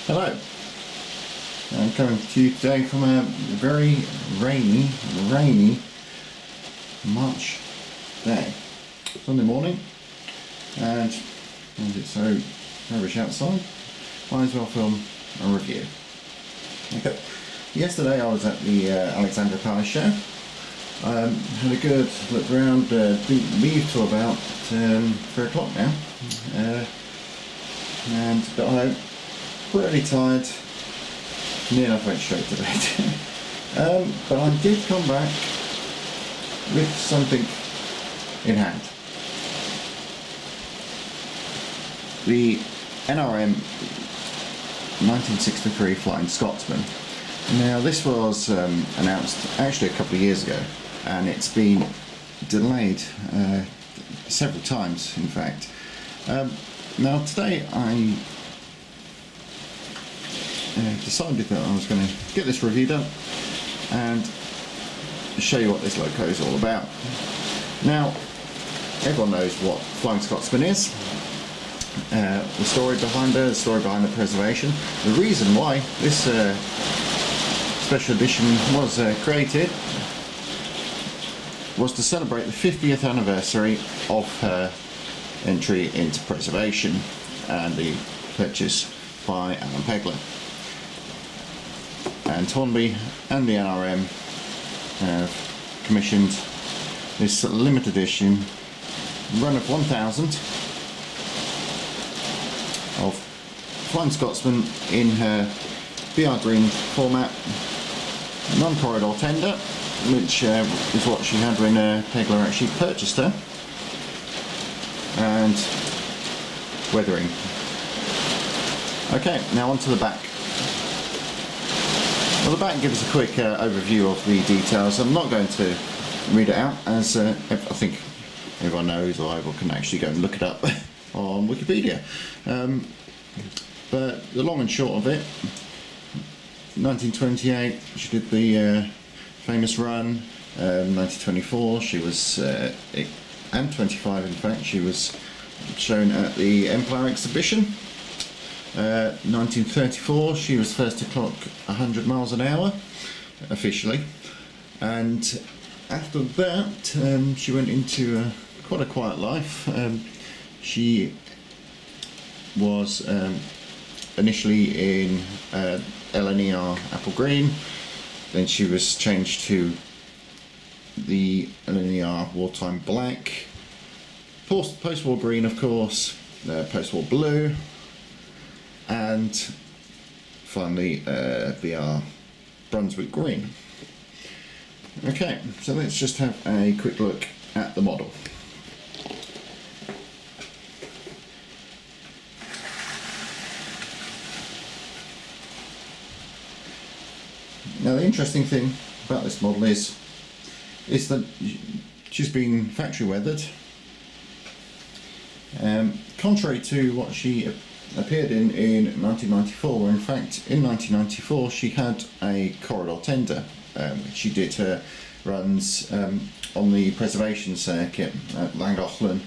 Hello, I'm coming to you today from a very rainy March day, Sunday morning, and as it's so rubbish outside, might as well film a review. Okay. Yesterday I was at the Alexandra Palace show. Had a good look around, didn't leave till about 3 o'clock now, and got home pretty tired, near enough went straight to bed. But I did come back with something in hand. The NRM 1963 Flying Scotsman. Now this was announced actually a couple of years ago, and it's been delayed several times in fact. Now today I decided that I was going to get this review done and show you what this loco is all about. Now everyone knows what Flying Scotsman is, the story behind her, the story behind the preservation, the reason why this special edition was created was to celebrate the 50th anniversary of her entry into preservation and the purchase by Alan Pegler. And Hornby and the NRM have commissioned this limited edition run of 1,000 of Flying Scotsman in her BR green format, non-corridor tender, which is what she had when Pegler actually purchased her, and weathering. Okay, now on to the back. Well, the back gives a quick overview of the details. I'm not going to read it out, as I think everyone knows, or everyone can actually go and look it up on Wikipedia. But the long and short of it, 1928 she did the famous run. 1924 she was, and 25 in fact, she was shown at the Empire exhibition. 1934 she was first to clock 100 miles an hour officially, and after that she went into quite a quiet life. She was initially in LNER apple green, then she was changed to the LNER wartime black, post-war green of course, post-war blue, and finally BR Brunswick green. Okay, so let's just have a quick look at the model. Now the interesting thing about this model is that she's been factory weathered, contrary to what she appeared in 1994, where in fact in 1994 she had a corridor tender. She did her runs on the preservation circuit at Llangollen,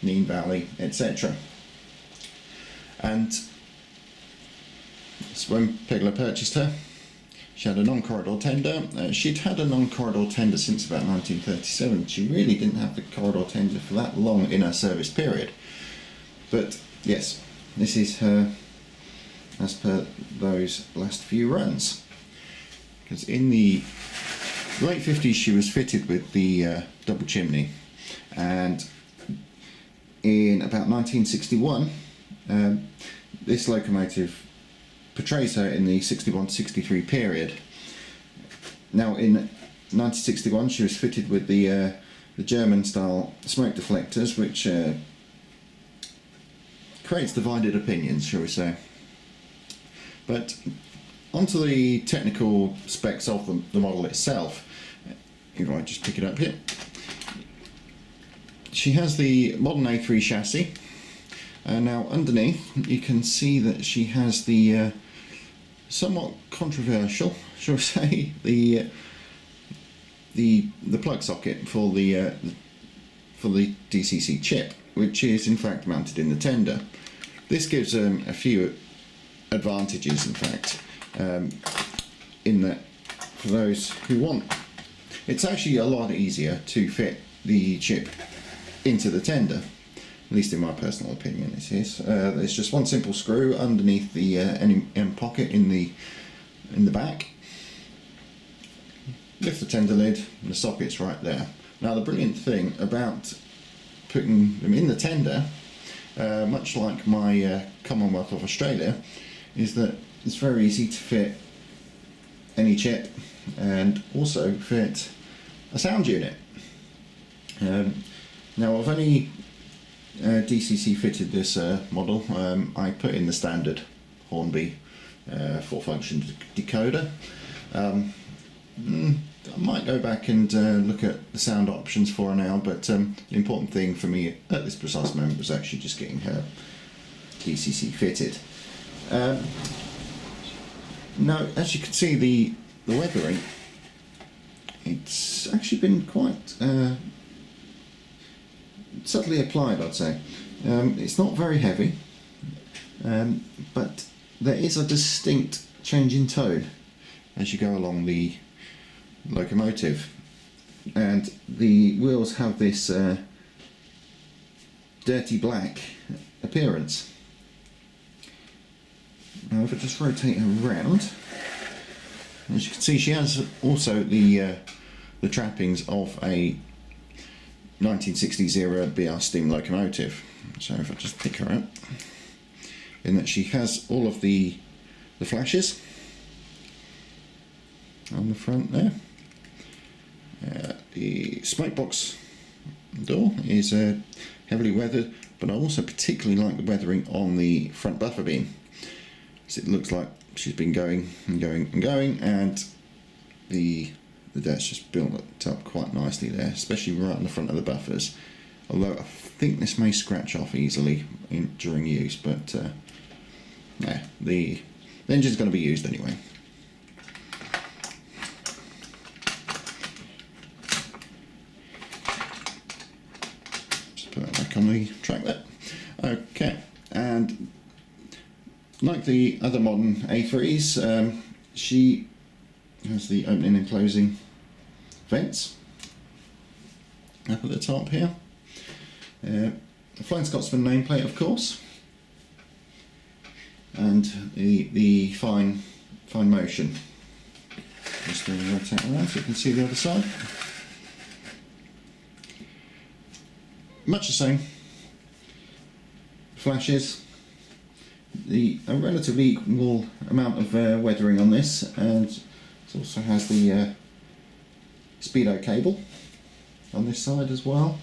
Neen Valley, etc. And so when Pegler purchased her, she had a non-corridor tender. She'd had a non-corridor tender since about 1937. She really didn't have the corridor tender for that long in her service period. But yes, this is her as per those last few runs. Because in the late 50s she was fitted with the double chimney, and in about 1961 this locomotive portrays her in the 61-63 period. Now in 1961 she was fitted with the German style smoke deflectors, which creates divided opinions, shall we say. But onto the technical specs of the model itself. If I just pick it up here, she has the modern A3 chassis. Now underneath you can see that she has the somewhat controversial, shall we say, the plug socket for the DCC chip, which is in fact mounted in the tender. This gives a few advantages, in fact, in that for those who want, it's actually a lot easier to fit the chip into the tender, at least in my personal opinion it is. There's just one simple screw underneath the NRM pocket in the back. Lift the tender lid and the socket's right there. Now the brilliant thing about putting them in the tender, much like my Commonwealth of Australia, is that it's very easy to fit any chip and also fit a sound unit. Now I've only DCC fitted this model. I put in the standard Hornby 4-function decoder. I might go back and look at the sound options for her now, but the important thing for me at this precise moment was actually just getting her DCC fitted. Now, as you can see, the weathering, it's actually been quite subtly applied, I'd say. It's not very heavy, but there is a distinct change in tone as you go along the locomotive, and the wheels have this dirty black appearance. Now if I just rotate her around, as you can see, she has also the trappings of a 1960s era BR steam locomotive. So if I just pick her up, in that she has all of the flashes on the front there. The smoke box door is heavily weathered, but I also particularly like the weathering on the front buffer beam, because it looks like she's been going and going and going, and the dirt's just built up quite nicely there, especially right on the front of the buffers. Although I think this may scratch off easily during use, but yeah, the engine's going to be used anyway. Put that back on the track there. Okay, and like the other modern A3s, she has the opening and closing vents up at the top here. The Flying Scotsman nameplate, of course, and the fine motion. Just rotate around so you can see the other side. Much the same. Flashes. A relatively equal amount of weathering on this, and it also has the speedo cable on this side as well.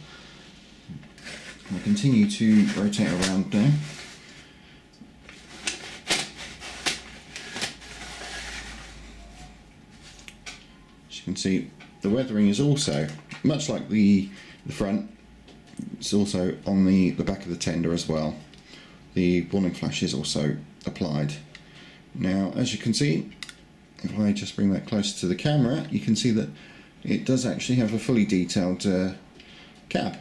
I'll continue to rotate around now. As you can see, the weathering is also, much like the front, it's also on the back of the tender as well. The warning flash is also applied. Now, as you can see, if I just bring that closer to the camera, you can see that it does actually have a fully detailed cab.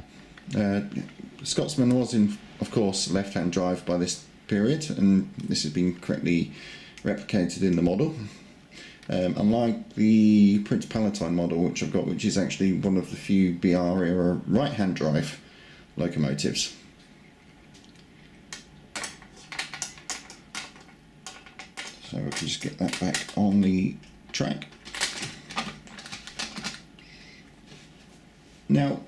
Scotsman was, of course, left-hand drive by this period, and this has been correctly replicated in the model. Unlike the Prince Palatine model, which I've got, which is actually one of the few BR era right-hand drive locomotives. So we can just get that back on the track. Now,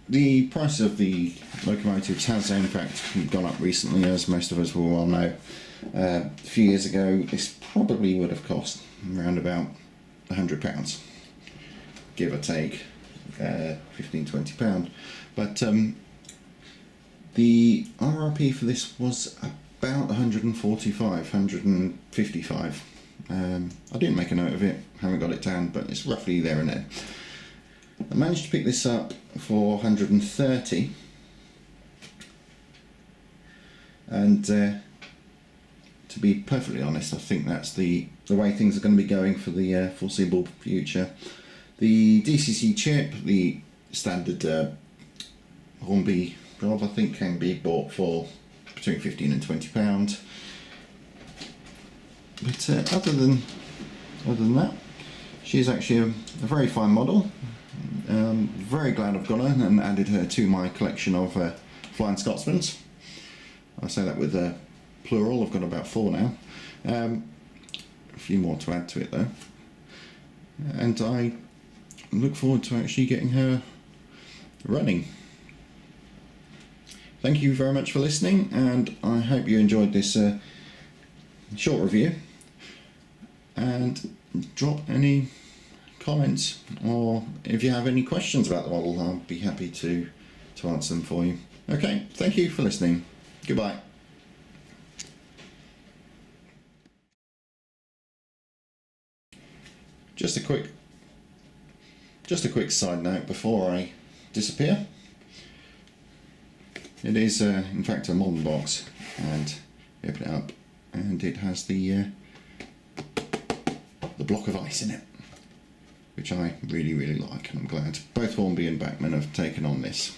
the price of the locomotives has in fact gone up recently, as most of us will well know. A few years ago, this probably would have cost around about £100, give or take £15–20. But the RRP for this was about 145, 155. I didn't make a note of it, haven't got it down, but it's roughly there and there. I managed to pick this up for 130, and to be perfectly honest, I think that's the way things are going to be going for the foreseeable future. The DCC chip, the standard Hornby job, I think can be bought for between 15 and 20 pounds. But other than that, she's actually a very fine model. Very glad I've got her and added her to my collection of Flying Scotsmans. I say that with plural. I've got about 4 now. A few more to add to it though, and I look forward to actually getting her running. Thank you very much for listening, and I hope you enjoyed this short review. And drop any comments, or if you have any questions about the model, I'll be happy to answer them for you. Okay, thank you for listening. Goodbye. Just a quick side note before I disappear. It is in fact a modern box, and open it up and it has the block of ice in it, which I really like, and I'm glad both Hornby and Bachmann have taken on this.